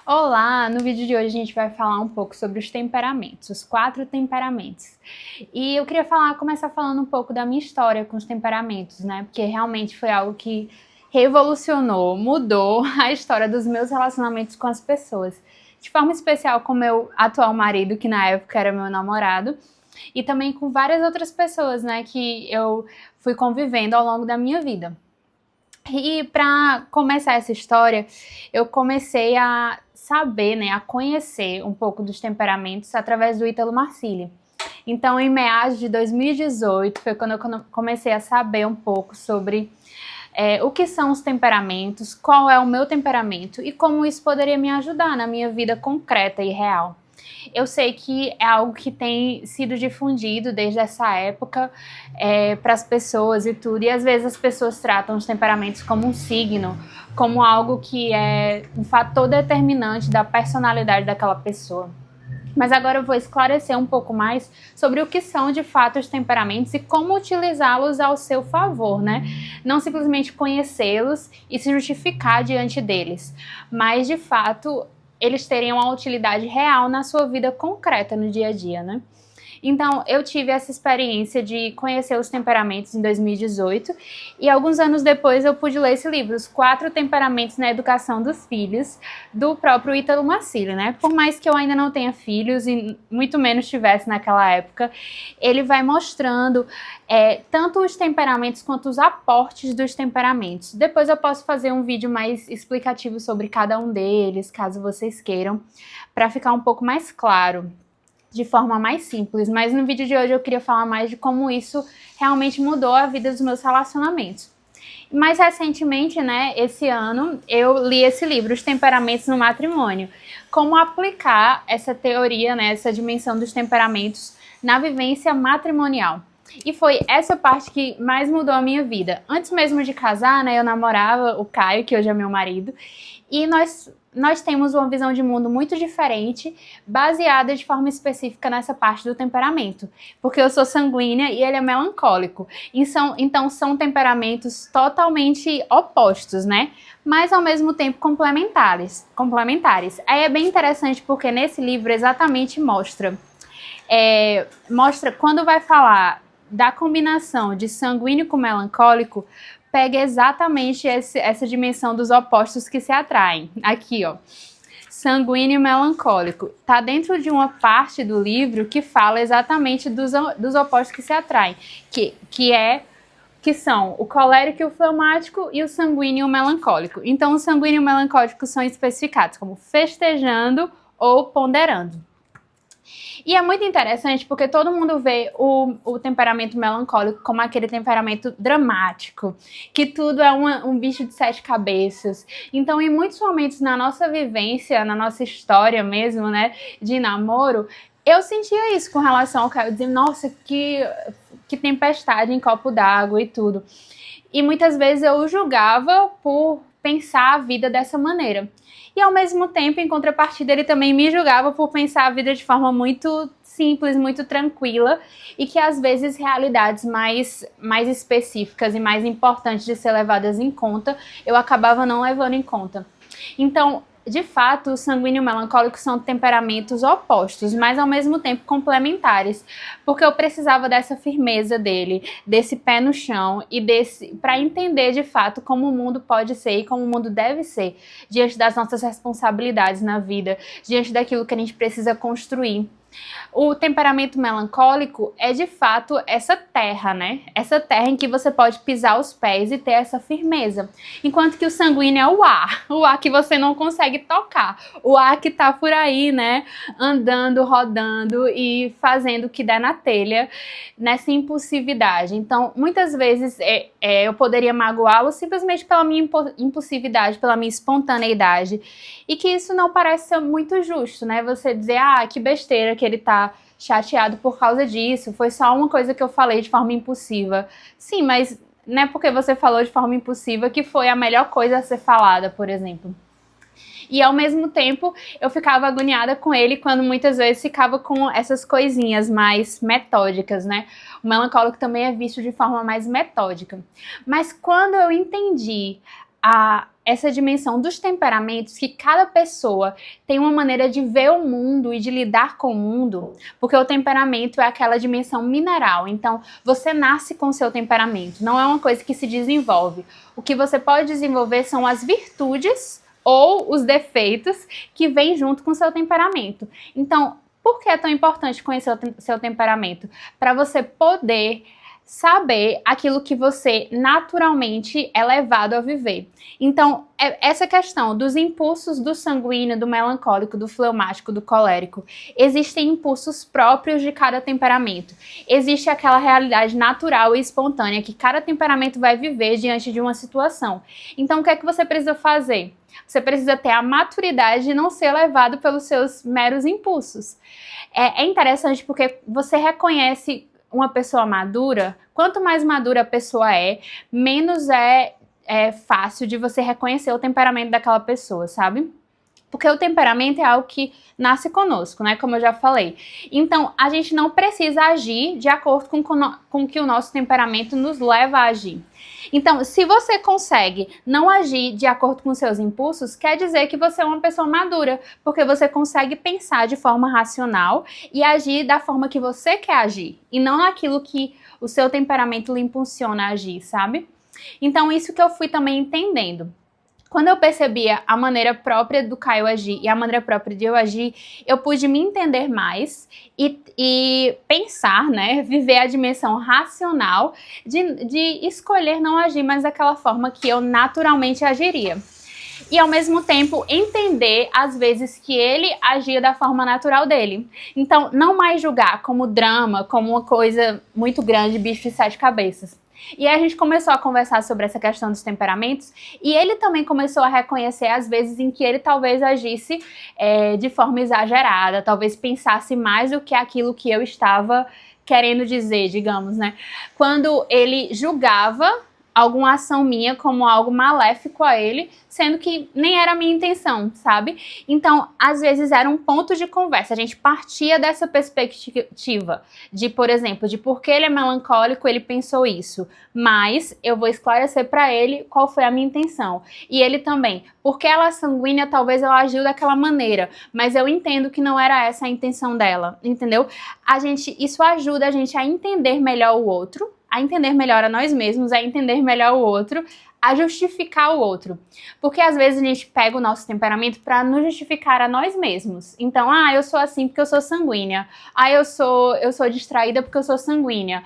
Olá! No vídeo de hoje a gente vai falar um pouco sobre os temperamentos, os 4 temperamentos. E eu queria começar falando um pouco da minha história com os temperamentos, né? Porque realmente foi algo que revolucionou, mudou a história dos meus relacionamentos com as pessoas. De forma especial com meu atual marido, que na época era meu namorado, e também com várias outras pessoas, né, que eu fui convivendo ao longo da minha vida. E para começar essa história, eu comecei a saber, né, a conhecer um pouco dos temperamentos através do Ítalo Marcilli. Então, em meados de 2018, foi quando eu comecei a saber um pouco sobre o que são os temperamentos, qual é o meu temperamento e como isso poderia me ajudar na minha vida concreta e real. Eu sei que é algo que tem sido difundido desde essa época para as pessoas e tudo, e às vezes as pessoas tratam os temperamentos como um signo, como algo que é um fator determinante da personalidade daquela pessoa. Mas agora eu vou esclarecer um pouco mais sobre o que são de fato os temperamentos e como utilizá-los ao seu favor, né? Não simplesmente conhecê-los e se justificar diante deles, mas de fato eles terem uma utilidade real na sua vida concreta no dia a dia, né? Então, eu tive essa experiência de conhecer os temperamentos em 2018 e alguns anos depois eu pude ler esse livro, Os 4 Temperamentos na Educação dos Filhos, do próprio Ítalo Marcilli, né? Por mais que eu ainda não tenha filhos e muito menos tivesse naquela época, ele vai mostrando tanto os temperamentos quanto os aportes dos temperamentos. Depois eu posso fazer um vídeo mais explicativo sobre cada um deles, caso vocês queiram, para ficar um pouco mais claro, de forma mais simples, mas no vídeo de hoje eu queria falar mais de como isso realmente mudou a vida dos meus relacionamentos. Mais recentemente, né, esse ano, eu li esse livro, Os Temperamentos no Matrimônio. Como aplicar essa teoria, né, essa dimensão dos temperamentos na vivência matrimonial. E foi essa parte que mais mudou a minha vida. Antes mesmo de casar, né, eu namorava o Caio, que hoje é meu marido, e nós temos uma visão de mundo muito diferente, baseada de forma específica nessa parte do temperamento. Porque eu sou sanguínea e ele é melancólico. Então são temperamentos totalmente opostos, né? Mas ao mesmo tempo complementares. Aí é bem interessante porque nesse livro exatamente mostra quando vai falar da combinação de sanguíneo com melancólico, pega exatamente essa dimensão dos opostos que se atraem. Aqui, ó. Sanguíneo e melancólico. Tá dentro de uma parte do livro que fala exatamente dos opostos que se atraem. Que são o colérico e o fleumático e o sanguíneo e o melancólico. Então, o sanguíneo e o melancólico são especificados como festejando ou ponderando. E é muito interessante porque todo mundo vê o temperamento melancólico como aquele temperamento dramático, que tudo é um bicho de 7 cabeças. Então, em muitos momentos na nossa vivência, na nossa história mesmo, né, de namoro, eu sentia isso com relação ao Caio, dizendo, nossa, que tempestade em copo d'água e tudo. E muitas vezes eu o julgava por pensar a vida dessa maneira. E ao mesmo tempo, em contrapartida, ele também me julgava por pensar a vida de forma muito simples, muito tranquila, e que às vezes realidades mais específicas e mais importantes de ser levadas em conta, eu acabava não levando em conta. Então, de fato, o sanguíneo e o melancólico são temperamentos opostos, mas ao mesmo tempo complementares, porque eu precisava dessa firmeza dele, desse pé no chão e para entender de fato como o mundo pode ser e como o mundo deve ser diante das nossas responsabilidades na vida, diante daquilo que a gente precisa construir. O temperamento melancólico é de fato essa terra, né? Essa terra em que você pode pisar os pés e ter essa firmeza. Enquanto que o sanguíneo é o ar que você não consegue tocar, o ar que tá por aí, né? Andando, rodando e fazendo o que der na telha, nessa impulsividade. Então, muitas vezes eu poderia magoá-lo simplesmente pela minha impulsividade, pela minha espontaneidade. E que isso não parece ser muito justo, né? Você dizer, que besteira que ele tá chateado por causa disso, foi só uma coisa que eu falei de forma impulsiva. Sim, mas não é porque você falou de forma impulsiva que foi a melhor coisa a ser falada, por exemplo. E ao mesmo tempo eu ficava agoniada com ele quando muitas vezes ficava com essas coisinhas mais metódicas, né? O melancólico também é visto de forma mais metódica. Mas quando eu entendi essa dimensão dos temperamentos, que cada pessoa tem uma maneira de ver o mundo e de lidar com o mundo, porque o temperamento é aquela dimensão mineral, então você nasce com o seu temperamento, não é uma coisa que se desenvolve. O que você pode desenvolver são as virtudes ou os defeitos que vêm junto com o seu temperamento. Então, por que é tão importante conhecer o seu temperamento? Para você poder saber aquilo que você naturalmente é levado a viver. Então, essa questão dos impulsos do sanguíneo, do melancólico, do fleumático, do colérico, existem impulsos próprios de cada temperamento. Existe aquela realidade natural e espontânea que cada temperamento vai viver diante de uma situação. Então, o que é que você precisa fazer? Você precisa ter a maturidade de não ser levado pelos seus meros impulsos. É interessante porque você reconhece uma pessoa madura. Quanto mais madura a pessoa menos é fácil de você reconhecer o temperamento daquela pessoa, sabe? Porque o temperamento é algo que nasce conosco, né? Como eu já falei. Então, a gente não precisa agir de acordo com que o nosso temperamento nos leva a agir. Então, se você consegue não agir de acordo com seus impulsos, quer dizer que você é uma pessoa madura, porque você consegue pensar de forma racional e agir da forma que você quer agir, e não naquilo que o seu temperamento lhe impulsiona a agir, sabe? Então, isso que eu fui também entendendo. Quando eu percebia a maneira própria do Caio agir e a maneira própria de eu agir, eu pude me entender mais e pensar, né, viver a dimensão racional de escolher não agir mais daquela forma que eu naturalmente agiria. E ao mesmo tempo entender às vezes que ele agia da forma natural dele. Então, não mais julgar como drama, como uma coisa muito grande, bicho de sete cabeças. E aí a gente começou a conversar sobre essa questão dos temperamentos e ele também começou a reconhecer as vezes em que ele talvez agisse de forma exagerada, talvez pensasse mais do que aquilo que eu estava querendo dizer, digamos, né? Quando ele julgava alguma ação minha como algo maléfico a ele, sendo que nem era a minha intenção, sabe? Então, às vezes era um ponto de conversa, a gente partia dessa perspectiva de, por exemplo, de por que ele é melancólico, ele pensou isso, mas eu vou esclarecer para ele qual foi a minha intenção. E ele também, porque ela é sanguínea, talvez ela agiu daquela maneira, mas eu entendo que não era essa a intenção dela, entendeu? Isso ajuda a gente a entender melhor o outro, a entender melhor a nós mesmos, a entender melhor o outro, a justificar o outro. Porque às vezes a gente pega o nosso temperamento para nos justificar a nós mesmos. Então, eu sou assim porque eu sou sanguínea. Eu sou distraída porque eu sou sanguínea.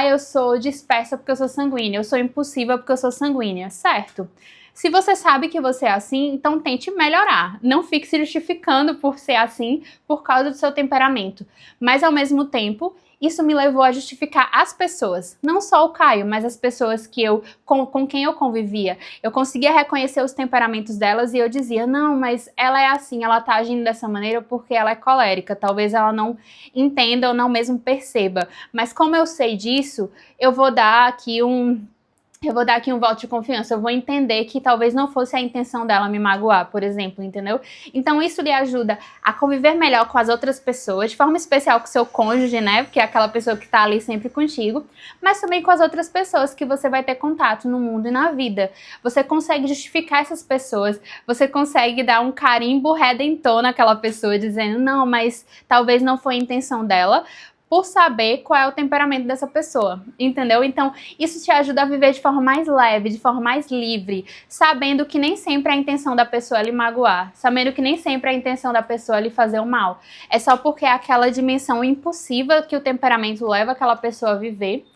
Eu sou dispersa porque eu sou sanguínea. Eu sou impulsiva porque eu sou sanguínea. Certo? Se você sabe que você é assim, então tente melhorar. Não fique se justificando por ser assim por causa do seu temperamento. Mas ao mesmo tempo, isso me levou a justificar as pessoas, não só o Caio, mas as pessoas que com quem eu convivia. Eu conseguia reconhecer os temperamentos delas e eu dizia, não, mas ela é assim, ela tá agindo dessa maneira porque ela é colérica, talvez ela não entenda ou não mesmo perceba. Mas como eu sei disso, eu vou dar aqui um voto de confiança, eu vou entender que talvez não fosse a intenção dela me magoar, por exemplo, entendeu? Então isso lhe ajuda a conviver melhor com as outras pessoas, de forma especial com seu cônjuge, né? Porque é aquela pessoa que tá ali sempre contigo, mas também com as outras pessoas que você vai ter contato no mundo e na vida. Você consegue justificar essas pessoas, você consegue dar um carimbo redentor naquela pessoa, dizendo, não, mas talvez não foi a intenção dela, por saber qual é o temperamento dessa pessoa, entendeu? Então, isso te ajuda a viver de forma mais leve, de forma mais livre, sabendo que nem sempre a intenção da pessoa é lhe magoar, sabendo que nem sempre a intenção da pessoa é lhe fazer o mal. É só porque é aquela dimensão impulsiva que o temperamento leva aquela pessoa a viver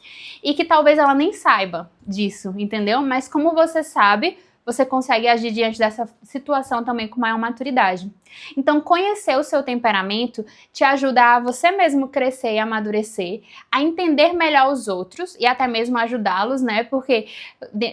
e que talvez ela nem saiba disso, entendeu? Mas como você sabe, você consegue agir diante dessa situação também com maior maturidade. Então, conhecer o seu temperamento te ajuda a você mesmo crescer e amadurecer, a entender melhor os outros e até mesmo ajudá-los, né? Porque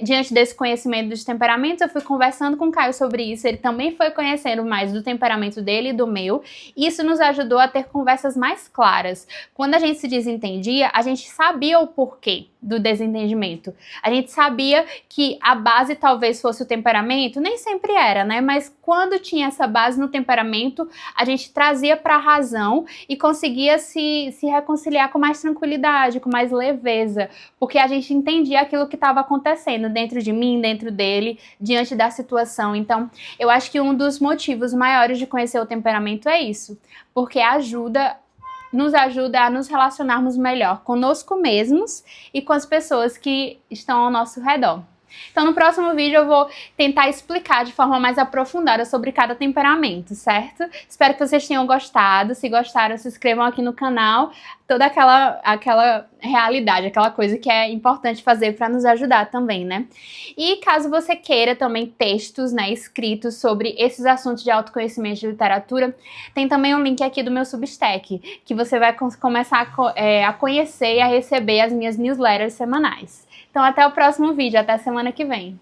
diante desse conhecimento dos temperamentos, eu fui conversando com o Caio sobre isso, ele também foi conhecendo mais do temperamento dele e do meu, e isso nos ajudou a ter conversas mais claras. Quando a gente se desentendia, a gente sabia o porquê do desentendimento. A gente sabia que a base talvez fosse fosse o temperamento, nem sempre era, né? Mas quando tinha essa base no temperamento, a gente trazia para a razão e conseguia se reconciliar com mais tranquilidade, com mais leveza, porque a gente entendia aquilo que estava acontecendo dentro de mim, dentro dele, diante da situação. Então, eu acho que um dos motivos maiores de conhecer o temperamento é isso, porque nos ajuda a nos relacionarmos melhor conosco mesmos e com as pessoas que estão ao nosso redor. Então, no próximo vídeo eu vou tentar explicar de forma mais aprofundada sobre cada temperamento, certo? Espero que vocês tenham gostado. Se gostaram, se inscrevam aqui no canal. Toda aquela realidade, aquela coisa que é importante fazer para nos ajudar também, né? E caso você queira também textos, né, escritos sobre esses assuntos de autoconhecimento de literatura, tem também um link aqui do meu Substack, que você vai começar a conhecer e a receber as minhas newsletters semanais. Então, até o próximo vídeo, até semana que vem.